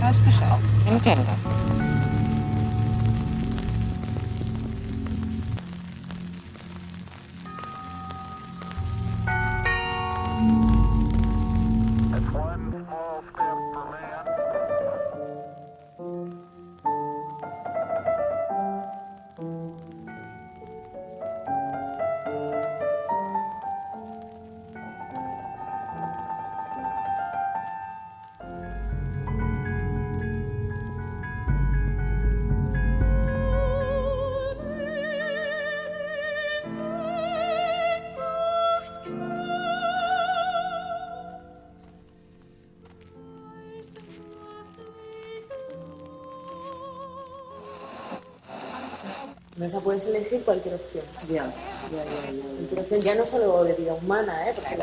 Festgestellt. Entiendo. It's one small step for man. En esa puedes elegir cualquier opción. Ya. Cualquier opción, ya no solo de vida humana, porque